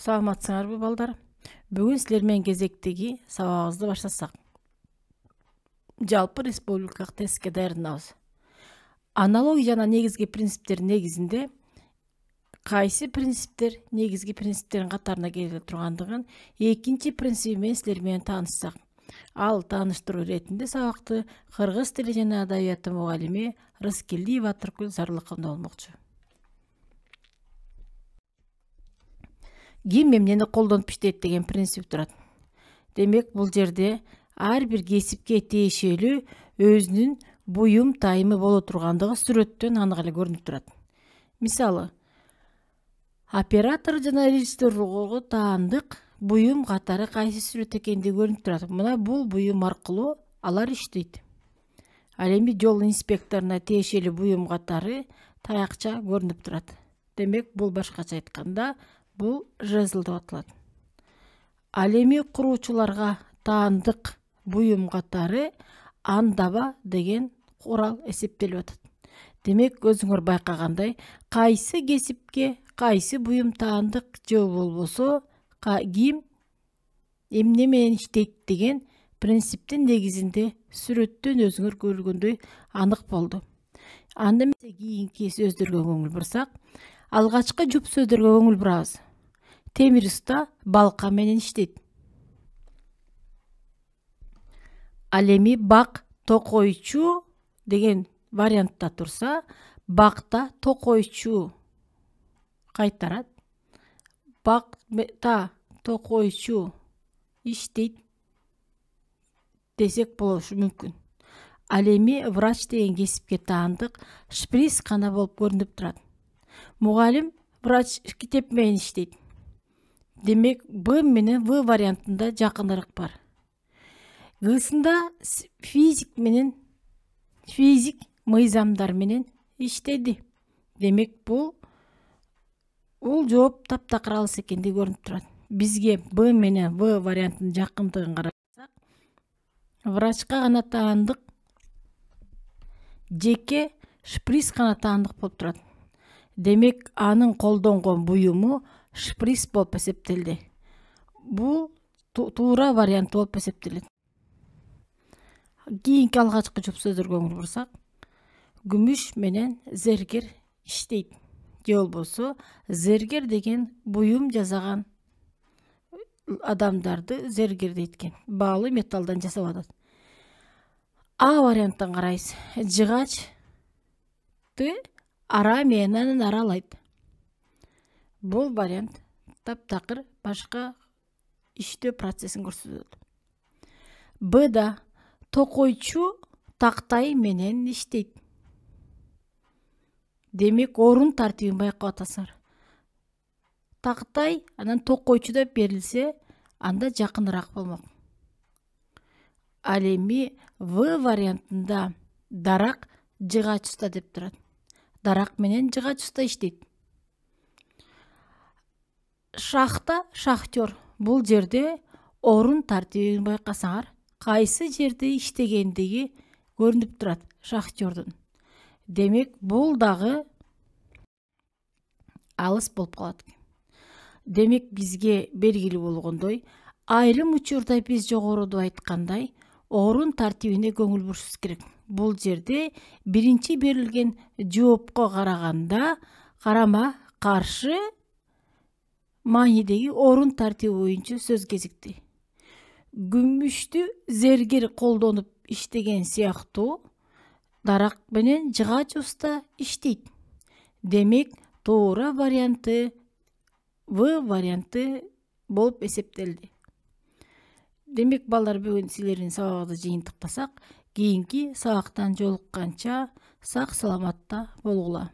Саламатсыңарбы балдар? Бүгүн силер менен кезектеги сабагыбызды баштасак. Жалпы республикалык тестке даярданабыз. Аналогия жана негизги принциптер негизинде кайсы принциптер негизги принциптердин катарына келе тургандыгын экинчи принциби менен силер менен таанышсак. Ал тааныштыруу иретинде сабакты кыргыз тили жана адабияты мугалими Рыскелдиева Туркүл Зарлыковна болмокчу. Ким эмнени колдонуп иштейт деген принцип турат. Демек, бул жерде ар бир кесипке тиешелүү өзүнүн буюм тайымы боло тургандыгы сүрөттөн анык эле көрүнүп турат. Мисалы, оператор жана режиссерго таандык буюм катары кайсы сүрөт экендиги көрүнүп турат. Мына бул буюм аркылуу алар иштейт. Ал эми жол инспекторуна тиешелүү буюм катары таякча көрүнүп турат. Демек, бул башкача айтканда бул жезл деп аталат. Ал эми куруучуларга таандык буюм катары андаба деген курал эсептелип атат. Демек, өзүңөр байкагандай, кайсы кесипке кайсы буюм таандык же болбосо ким эмне менен иштейт деген принциптин негизинде сүрөттөн өзүңөр көргөндөй анык болду. Анда эмесе кийинки сөздөргө көңүл бурсак, алгачкы жуп сөздөргө көңүл бурабыз. Темир уста балка менен иштейт. Ал эми бак токойчу деген вариантта турса, бакта токойчу кайтарат. Бакта токойчу иштейт десек болушу мүмкүн. Ал эми врач деген кесипке таандык шприц гана болуп көрүнүп турат. Мугалим врач китеп менен иштейт. Демек, Б менен В вариантында жакыныраак бар. Гысында физик мыйзамдар менен иштеди. Демек, бул жооп таптакыр алыс экендиги көрүнүп турат. Бизге Б менен В вариантынын жакындыгын карасак, врачка гана таандык жеке шприц гана таандык болуп турат. Демек, анын колдонгон буюму шприц болуп эсептелди. Бул туура вариант болуп эсептелет. Кийинки алгачкы жуп сөздөргө көңүл бурсак, күмүш менен зергер иштейт. Же болбосо зергер деген буюм жасаган адамдарды зергер дейт экен. Баалы металлдан жасап атат. А вариантын карайбыз. Жыгачты ара менен аралайт. Бул вариант таптакыр башка иштөө процессин көрсөтөт. Бда токойчу тактай менен иштейт. Демек, орун тартибин байкап атасыңар. Тактай анан токойчу деп берилсе, анда жакыныраак болмок. Ал эми В вариантында дарак жыгач уста деп турат. Дарак менен жыгач уста иштейт. Шахта шахтер. Бул жерде орун тартибин байкасаңар, кайсы жерде иштегендиги көрүнүп турат шахтердун. Демек, бул дагы алыс болуп калат. Демек, бизге белгилүү болгондой, айрым учурда биз жогоруда айткандай, орун тартибине көңүл бурушубуз керек. Бул жерде биринчи берилген жоопко караганда карама каршы маанидеги орун тартиби боюнча сөз кезикти. Күмүштү зергер колдонуп иштеген сыяктуу дарак менен жыгач уста иштейт. Демек, туура варианты В варианты болуп эсептелди. Демек, балдар, бүгүн силердин сабагыңызды жыйынтыктасак, кийинки сабактан жолукканча сак саламатта болгула.